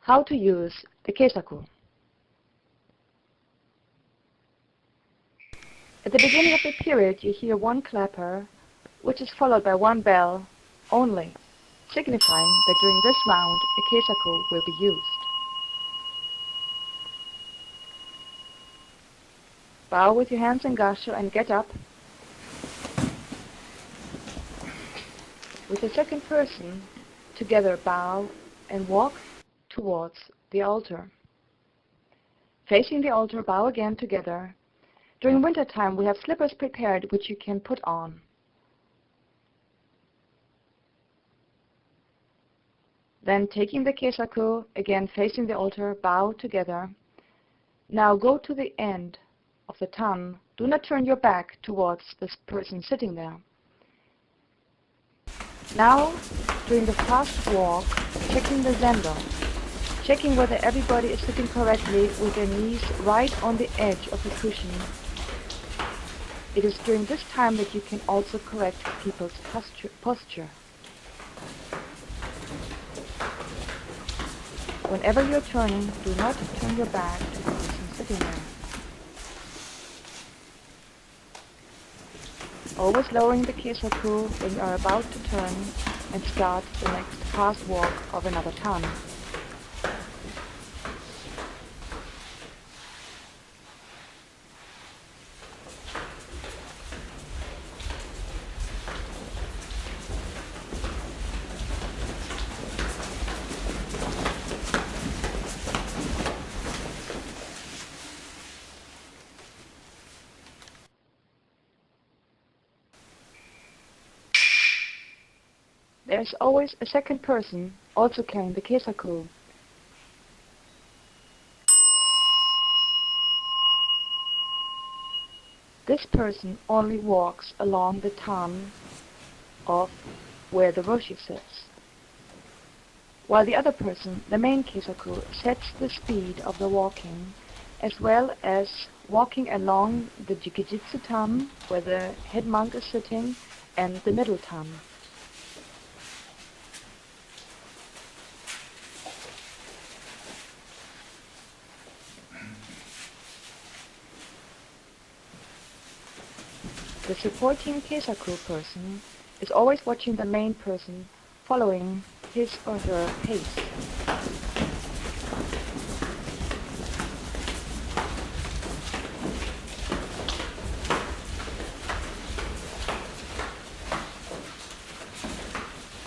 How to use the keisaku. At the beginning of the period, you hear one clapper, which is followed by one bell only, signifying that during this round a keisaku will be used. Bow with your hands in gasho and get up. With the second person, together bow and walk towards the altar. Facing the altar, bow again together. During winter time, we have slippers prepared which you can put on. Then taking the keisaku, again facing the altar, bow together. Now go to the end of the tan. Do not turn your back towards this person sitting there. Now, during the fast walk, checking the zendo, checking whether everybody is sitting correctly with their knees right on the edge of the cushion. It is during this time that you can also correct people's posture. Whenever you're turning, do not turn your back to the person sitting there. Always lowering the keisaku when you are about to turn and start the next fast walk of another tan. There is always a second person also carrying the keisaku. This person only walks along the tan of where the roshi sits, while the other person, the main keisaku, sets the speed of the walking, as well as walking along the jikijitsu tan, where the head monk is sitting, and the middle tan. The supporting keisaku person is always watching the main person, following his or her pace.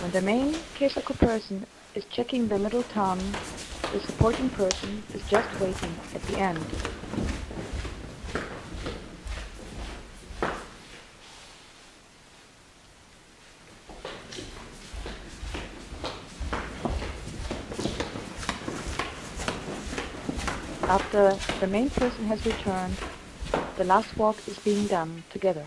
When the main keisaku person is checking the middle tan, the supporting person is just waiting at the end. After the main person has returned, the last walk is being done together.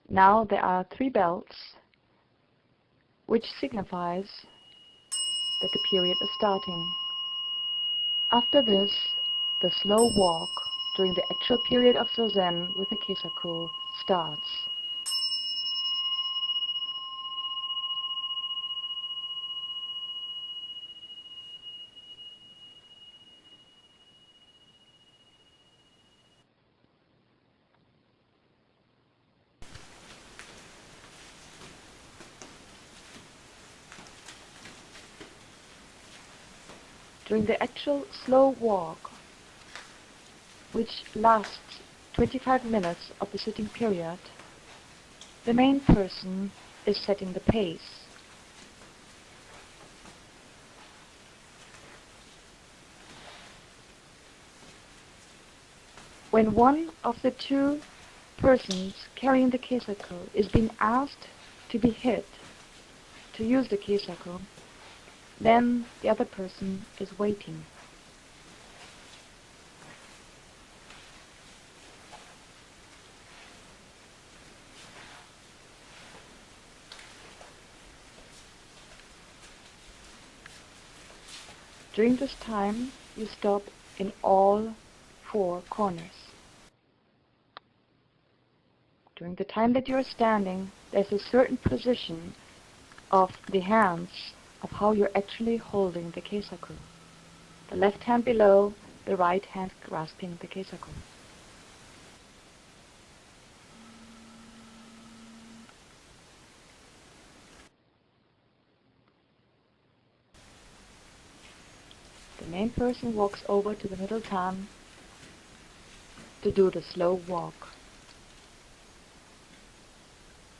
Now there are 3 bells, which signifies that the period is starting. After this, the slow walk during the actual period of Sozen with the keisaku starts. During the actual slow walk, which lasts 25 minutes of the sitting period, the main person is setting the pace. When one of the 2 persons carrying the keisaku is being asked to be hit to use the keisaku, then the other person is waiting. During this time, you stop in all four corners. During the time that you are standing, there's a certain position of the hands, of how you're actually holding the keisaku. The left hand below, the right hand grasping the keisaku. The main person walks over to the middle tan to do the slow walk,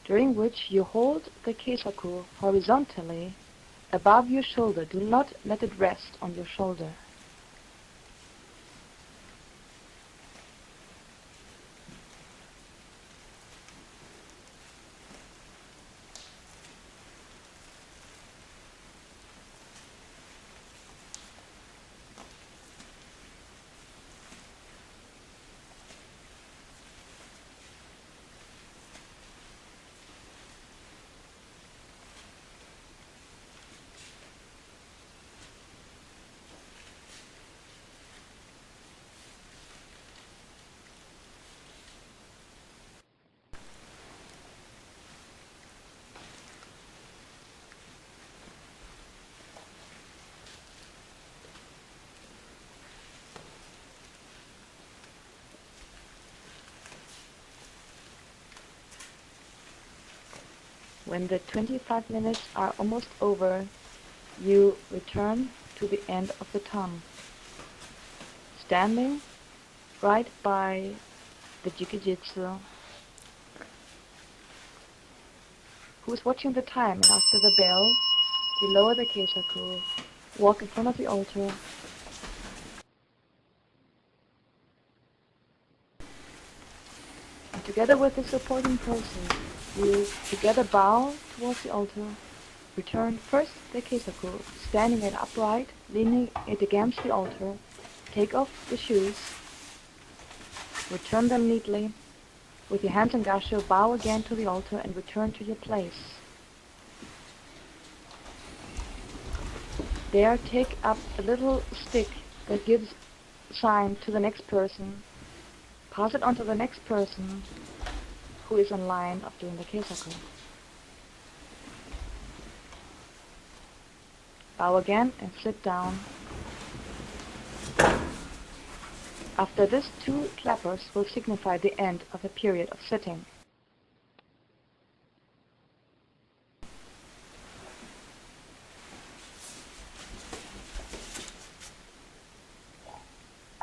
during which you hold the keisaku horizontally above your shoulder. Do not let it rest on your shoulder. When the 25 minutes are almost over, you return to the end of the tan, standing right by the jikijitsu, who is watching the time, and after the bell, you lower the keisaku, walk in front of the altar, and together with the supporting person, you together bow towards the altar, return first the keisaku, standing it upright, leaning it against the altar, take off the shoes, return them neatly, with your hands in gasho, bow again to the altar and return to your place. There, take up a little stick that gives sign to the next person, pass it on to the next person who is in line of doing the keisaku. Bow again and sit down. After this, 2 clappers will signify the end of a period of sitting.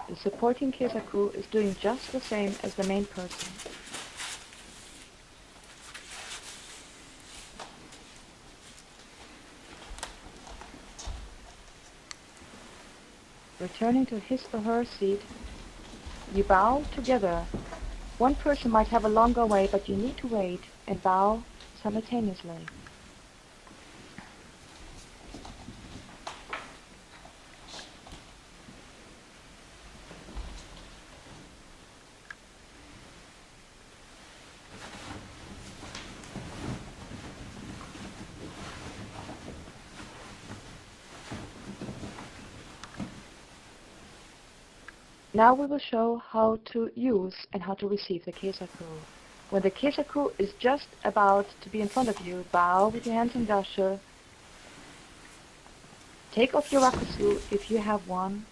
The supporting keisaku is doing just the same as the main person. Returning to his or her seat, you bow together. One person might have a longer way, but you need to wait and bow simultaneously. Now we will show how to use and how to receive the keisaku. When the keisaku is just about to be in front of you, bow with your hands in gasho, take off your rakusu if you have one,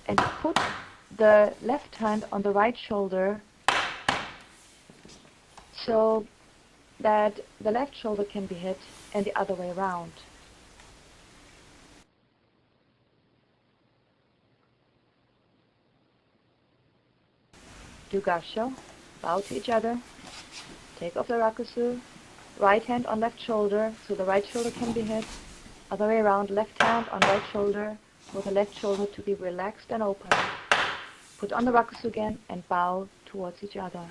and put the left hand on the right shoulder so that the left shoulder can be hit and the other way around. Do gasho, bow to each other, take off the rakusu, right hand on left shoulder so the right shoulder can be hit, other way around, left hand on right shoulder for the left shoulder to be relaxed and open. Put on the rakusu again and bow towards each other.